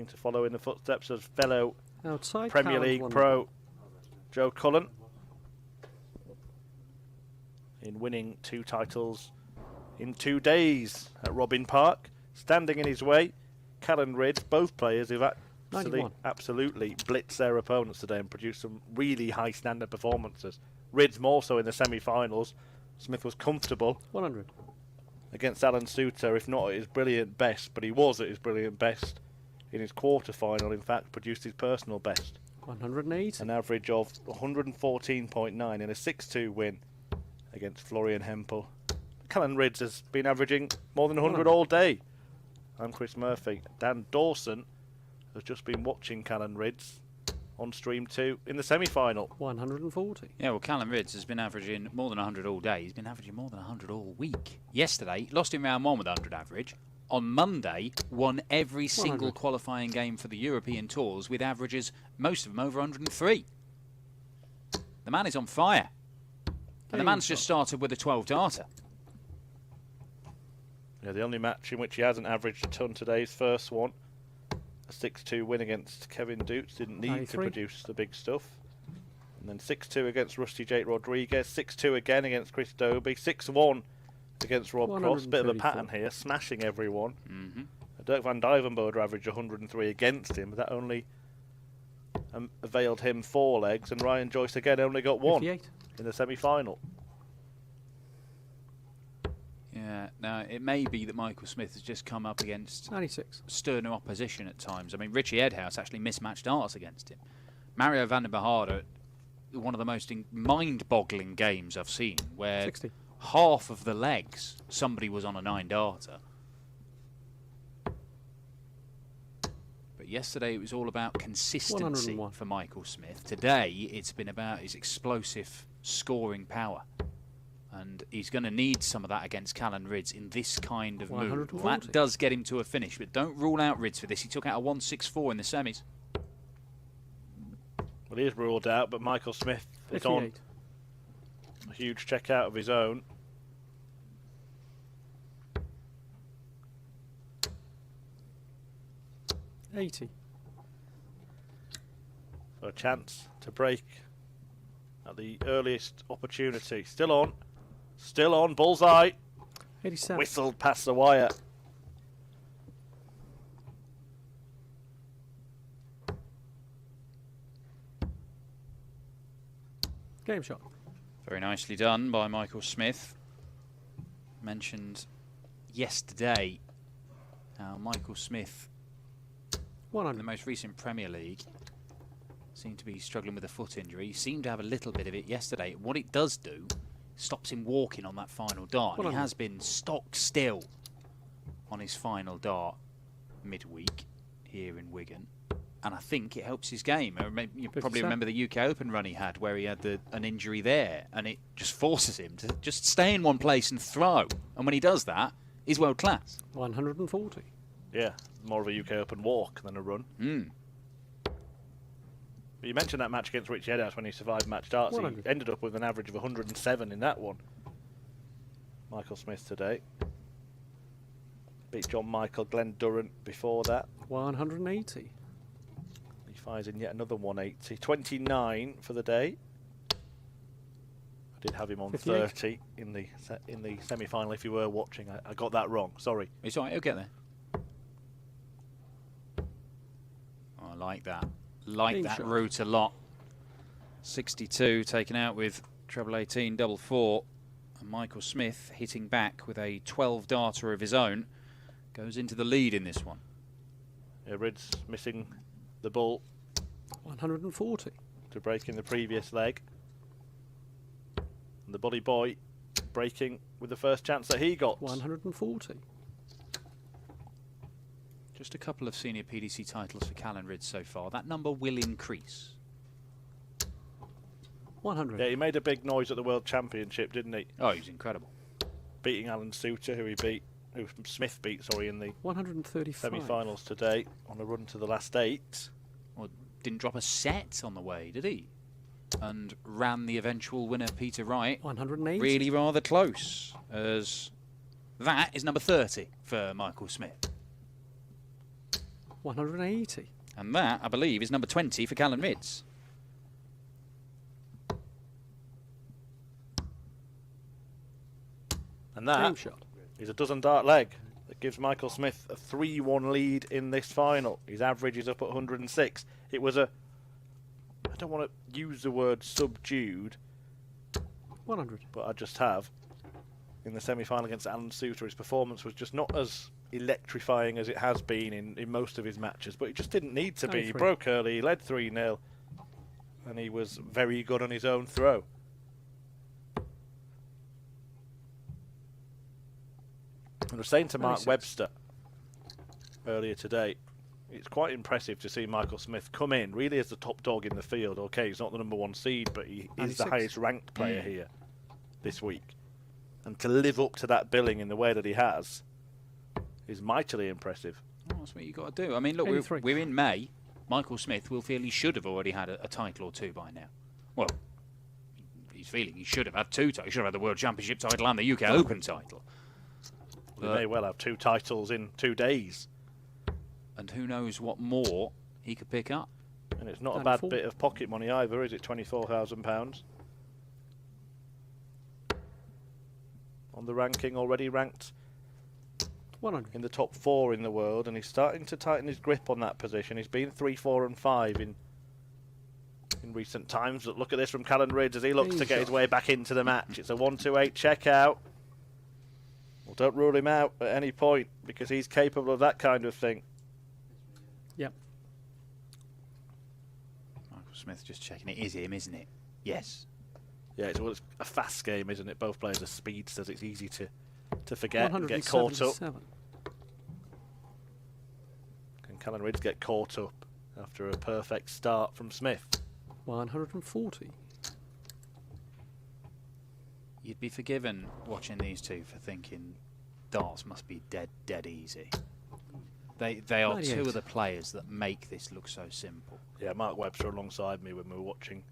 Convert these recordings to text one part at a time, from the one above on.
looking to follow in the footsteps of fellow Outside Premier Callan's League one pro Joe Cullen in winning 2 titles in 2 days at Robin Park. Standing in his way, Callan Rydz, both players who've absolutely blitzed their opponents today and produced some really high standard performances. Rydz more so in the semi-finals. Smith was comfortable 100 against Alan Suter, if not at his brilliant best, but he was at his brilliant best in his quarter-final. In fact, produced his personal best. 108. An average of 114.9 in a 6-2 win against Florian Hempel. Callan Rydz has been averaging more than 100 all day. I'm Chris Murphy. Dan Dawson has just been watching Callan Rydz on stream 2 in the semi-final. 140. Yeah, well, Callan Rydz has been averaging more than 100 all day. He's been averaging more than 100 all week. Yesterday, lost in round 1 with 100 average. On Monday, won every single qualifying game for the European Tours with averages, most of them over 103. The man is on fire. And the man's just started with a 12-darter. Yeah, the only match in which he hasn't averaged a ton today, his first one. A 6-2 win against Kevin Dukes. Didn't need to produce the big stuff. And then 6-2 against Rusty Jake Rodriguez. 6-2 again against Chris Dobie. 6-1 against Rob Cross. Bit of a pattern here, smashing everyone. Dirk van Dijvenbode averaged 103 against him, but that only availed him 4 legs. And Ryan Joyce again only got 1 in the semi-final. Yeah, now it may be that Michael Smith has just come up against 96 sterner opposition at times. I mean, Richie Edhouse actually mismatched darts against him. Mario van der Behade, one of the most mind-boggling games I've seen, where 60. half of the legs somebody was on a 9-darter. But yesterday it was all about consistency for Michael Smith. Today it's been about his explosive scoring power. And he's going to need some of that against Callan Rydz in this kind of move. Well, that does get him to a finish, but don't rule out Rydz for this. He took out a 164 in the semis. Well, he is ruled out, but Michael Smith is on a huge check out of his own. $80. So a chance to break at the earliest opportunity. Still on. Still on. Bullseye. 87. Whistled past the wire. Game shot. Very nicely done by Michael Smith. Mentioned yesterday how Michael Smith, in the most recent Premier League, seemed to be struggling with a foot injury. He seemed to have a little bit of it yesterday. What it does do, stops him walking on that final dart. He has been stock still on his final dart midweek here in Wigan. And I think it helps his game. You probably remember the UK Open run he had where he had an injury there, and it just forces him to just stay in one place and throw. And when he does that, he's world class. 140. Yeah, more of a UK Open walk than a run. But you mentioned that match against Richie Edhouse when he survived match darts. He ended up with an average of 107 in that one. Michael Smith today. Beat John Michael, Glenn Durrant before that. 180. He fires in yet another 180. 29 for the day. I did have him on 58. 30 in the semi-final. If you were watching, I got that wrong. Sorry. It's all right. He'll get there. Oh, I like that. Like that route a lot. 62 taken out with treble 18, double 4. And Michael Smith hitting back with a 12-darter of his own. Goes into the lead in this one. Yeah, Rydz missing the ball. 140. To break in the previous leg. And the Bully Boy breaking with the first chance that he got. 140. Just a couple of senior PDC titles for Callan Rydz so far. That number will increase. 100. Yeah, he made a big noise at the World Championship, didn't he? Oh, he was incredible. Beating Alan Suter, who Smith beat, in the 135 semi-finals today on a run to the last 8. Well, didn't drop a set on the way, did he? And ran the eventual winner, Peter Wright. 180. Really rather close, as that is number 30 for Michael Smith. 180. And that, I believe, is number 20 for Callan Rydz. And Game that shot. is a dozen dart leg that gives Michael Smith a 3-1 lead in this final. His average is up at 106. It was a, I don't want to use the word subdued, 100. but I just have. In the semi-final against Alan Suter, his performance was just not as electrifying as it has been in most of his matches, but it just didn't need to be. He broke early, he led 3-0, and he was very good on his own throw. I was saying to Mark Webster earlier today, it's quite impressive to see Michael Smith come in really as the top dog in the field. Okay, he's not the #1 seed, but he is the highest ranked player here this week. And to live up to that billing in the way that he has is mightily impressive. Oh, that's what you've got to do. I mean, look, we're in May. Michael Smith will feel he should have already had a title or two by now. Well, he's feeling he should have had 2 titles. He should have had the World Championship title and the UK Open title. He may well have 2 titles in 2 days. And who knows what more he could pick up. And it's not a bad bit of pocket money either, is it? £24,000. On the ranking, already ranked 100. in the top 4 in the world, and he's starting to tighten his grip on that position. He's been 3, 4 and 5 in recent times. But look at this from Callan Rydz as he looks to get his way back into the match. It's a 1-2-8 checkout. Well, don't rule him out at any point, because he's capable of that kind of thing. Yep. Michael Smith just checking it is him, isn't it? Yes. Yeah, it's a fast game, isn't it? Both players are speedsters. It's easy to forget and get caught up. Can Callan Rydz get caught up after a perfect start from Smith? 140. You'd be forgiven watching these two for thinking darts must be dead easy. They are 98. two of the players that make this look so simple. Yeah, Mark Webster alongside me when we were watching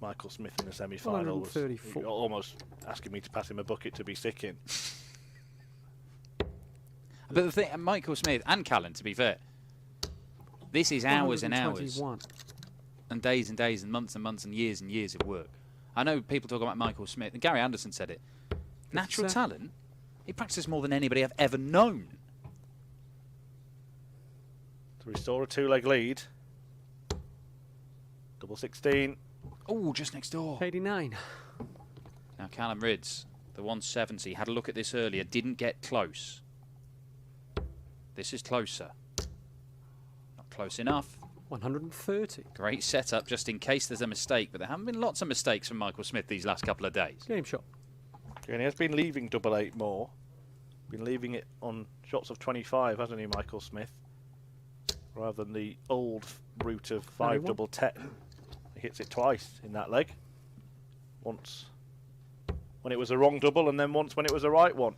Michael Smith in the semi-final was almost asking me to pass him a bucket to be sick in. But the thing, Michael Smith and Callan, to be fair, this is hours and hours and days and months and years of work. I know people talk about Michael Smith, and Gary Anderson said it. Natural talent, he practices more than anybody I've ever known. To restore a 2-leg lead. Double 16. Oh, just next door. 89. Now Callan Rydz, the 170, had a look at this earlier, didn't get close. This is closer. Not close enough. 130. Great setup just in case there's a mistake, but there haven't been lots of mistakes from Michael Smith these last couple of days. Game shot. And he has been leaving double 8 more. Been leaving it on shots of 25, hasn't he, Michael Smith? Rather than the old route of 5 double 10. He hits it twice in that leg. Once when it was a wrong double, and then once when it was a right one.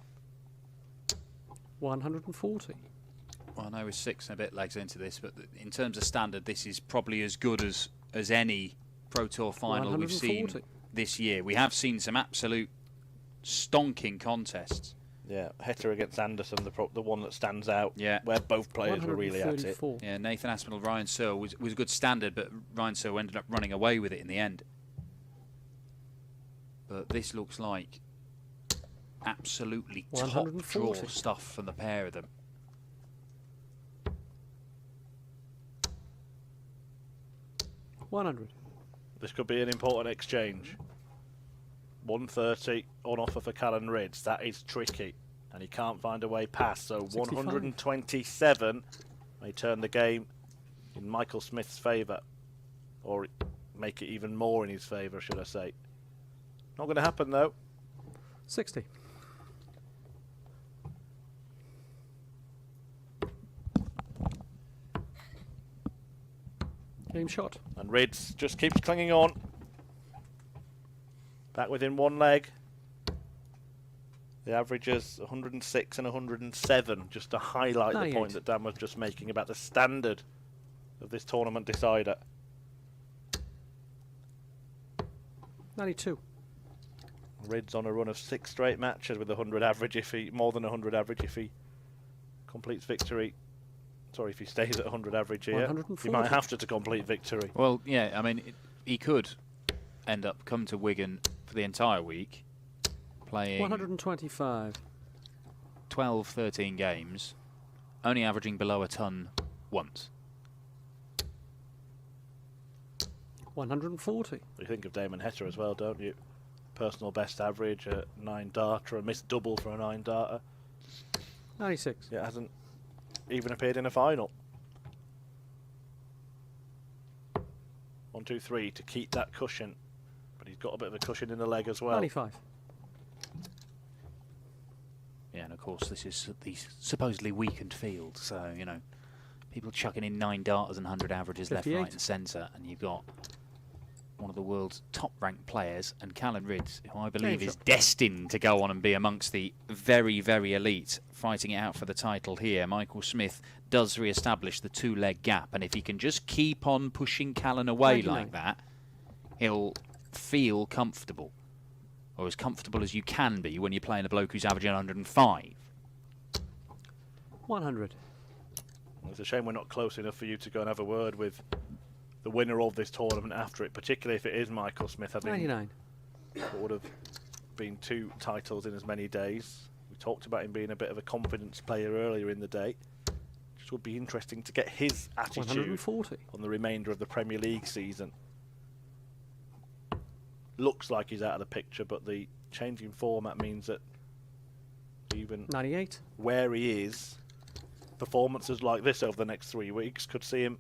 140. Well, I know we're 6 and a bit legs into this, but in terms of standard, this is probably as good as any Pro Tour final we've seen this year. We have seen some absolute stonking contests. Yeah, Hetter against Anderson, the one that stands out. Yeah, where both players were really at it. Yeah, Nathan Aspinall, Ryan Searle was a good standard, but Ryan Searle ended up running away with it in the end. But this looks like absolutely top draw stuff from the pair of them. $100. This could be an important exchange. 130 on offer for Callan Rydz. That is tricky, and he can't find a way past. So 65. 127 may turn the game in Michael Smith's favour, or make it even more in his favour, should I say. Not going to happen though. 60. Game shot. And Rydz just keeps clinging on. Back within 1 leg. The averages 106 and 107, just to highlight 98. the point that Dan was just making about the standard of this tournament decider. 92. Rydz on a run of 6 straight matches with 100 average, more than 100 average if he completes victory Sorry, if he stays at 100 average here, 140. he might have to complete victory. Well, yeah, I mean, he could end up come to Wigan for the entire week, playing 125. 12, 13 games, only averaging below a ton once. 140. You think of Damon Hester as well, don't you? Personal best average at 9 darter, a missed double for a 9 darter. 96. It hasn't even appeared in a final. 1, 2, 3 to keep that cushion, but he's got a bit of a cushion in the leg as well. 95. Yeah, and of course this is the supposedly weakened field, so, you know, people chucking in 9 darters and 100 averages 58. left, right and centre, and you've got one of the world's top-ranked players, and Callan Rydz, who I believe is destined to go on and be amongst the very, very elite, fighting it out for the title here. Michael Smith does re-establish the 2-leg gap, and if he can just keep on pushing Callan away 99. like that, he'll feel comfortable, or as comfortable as you can be when you're playing a bloke who's averaging 105. 100. It's a shame we're not close enough for you to go and have a word with the winner of this tournament after it, particularly if it is Michael Smith. I think 99. what would have been 2 titles in as many days. We talked about him being a bit of a confidence player earlier in the day. Just would be interesting to get his attitude 140. on the remainder of the Premier League season. Looks like he's out of the picture, but the changing format means that even 98. where he is, performances like this over the next 3 weeks could see him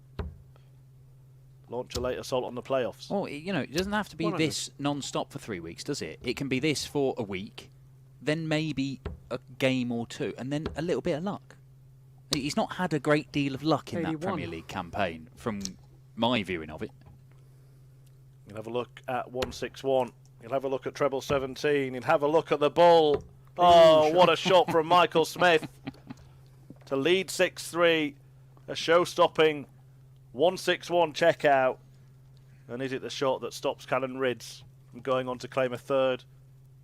launch a late assault on the playoffs. Well, you know, it doesn't have to be 100. this non-stop for 3 weeks, does it? It can be this for a week, then maybe a game or 2, and then a little bit of luck. He's not had a great deal of luck in 81. that Premier League campaign, from my viewing of it. You'll have a look at 161. You'll have a look at treble 17. You'll have a look at the ball. Oh, what a shot from Michael Smith to lead 6-3. A show-stopping 161 checkout. And is it the shot that stops Callan Rydz from going on to claim a 3rd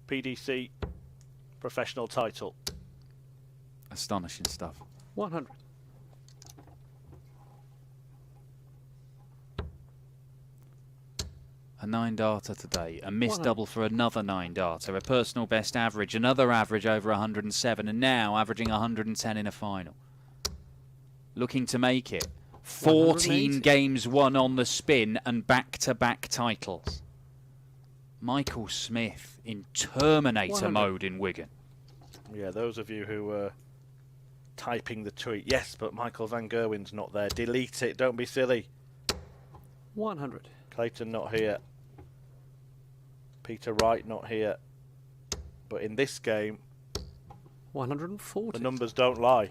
PDC professional title? Astonishing stuff. 100. A 9-darter today, a missed 100. double for another 9-darter, a personal best average, another average over 107, and now averaging 110 in a final. Looking to make it. 14 180. games won on the spin and back-to-back titles. Michael Smith in Terminator 100. mode in Wigan. Yeah, those of you who were typing the tweet, yes, but Michael Van Gerwen's not there. Delete it, don't be silly. 100. Clayton not here. Peter Wright not here. But in this game, 140. the numbers don't lie.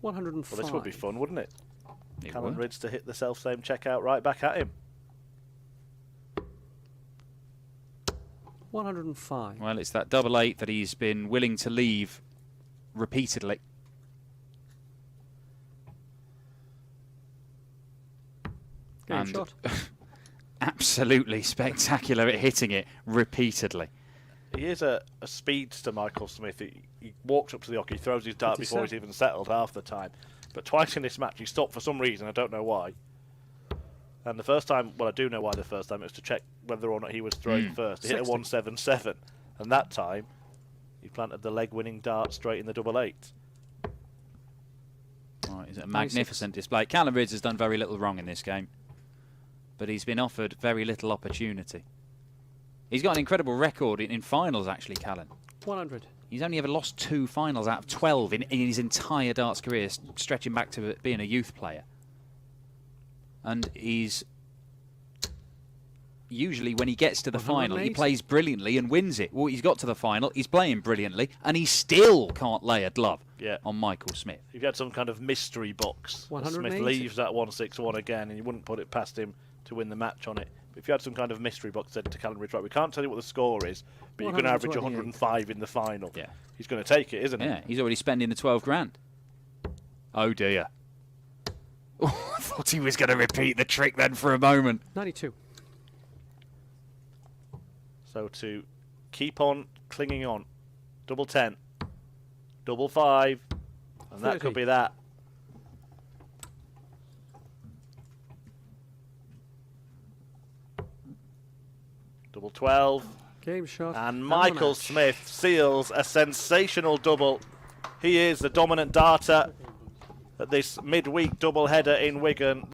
Well, 105. this would be fun, wouldn't it? It Callan would. Rydz to hit the self-same checkout right back at him. 105. Well, it's that double 8 that he's been willing to leave repeatedly. Game And shot. absolutely spectacular at hitting it repeatedly. He is a speedster, Michael Smith. He walks up to the hockey, throws his dart before 57. he's even settled half the time. But twice in this match he stopped for some reason, I don't know why. And the first time, well, I do know why the first time, it was to check whether or not he was throwing first. He hit a 60. 177, and that time he planted the leg-winning dart straight in the double 8. Right, it's a magnificent display. Callan Rydz has done very little wrong in this game, but he's been offered very little opportunity. He's got an incredible record in finals, actually, Callan. 100. He's only ever lost 2 finals out of 12 in his entire darts career, stretching back to being a youth player. And he's usually, when he gets to the final, he 180. plays brilliantly and wins it. Well, he's got to the final, he's playing brilliantly, and he still can't lay a glove on Michael Smith. If you had some kind of mystery box, Smith 180. leaves that 161 again, and you wouldn't put it past him to win the match on it. But if you had some kind of mystery box, said to Callan Rydz, right, we can't tell you what the score is, but you're going to average 128. 105 in the final. Yeah. He's going to take it, isn't he? Yeah, he's already spending the 12 grand. Oh dear. Oh, I thought he was going to repeat the trick then for a moment. 92. So to keep on clinging on. Double 10. Double 5. And that 30. could be that. Double 12. Game shot. And the Michael match. Smith seals a sensational double. He is the dominant darter at this midweek doubleheader in Wigan.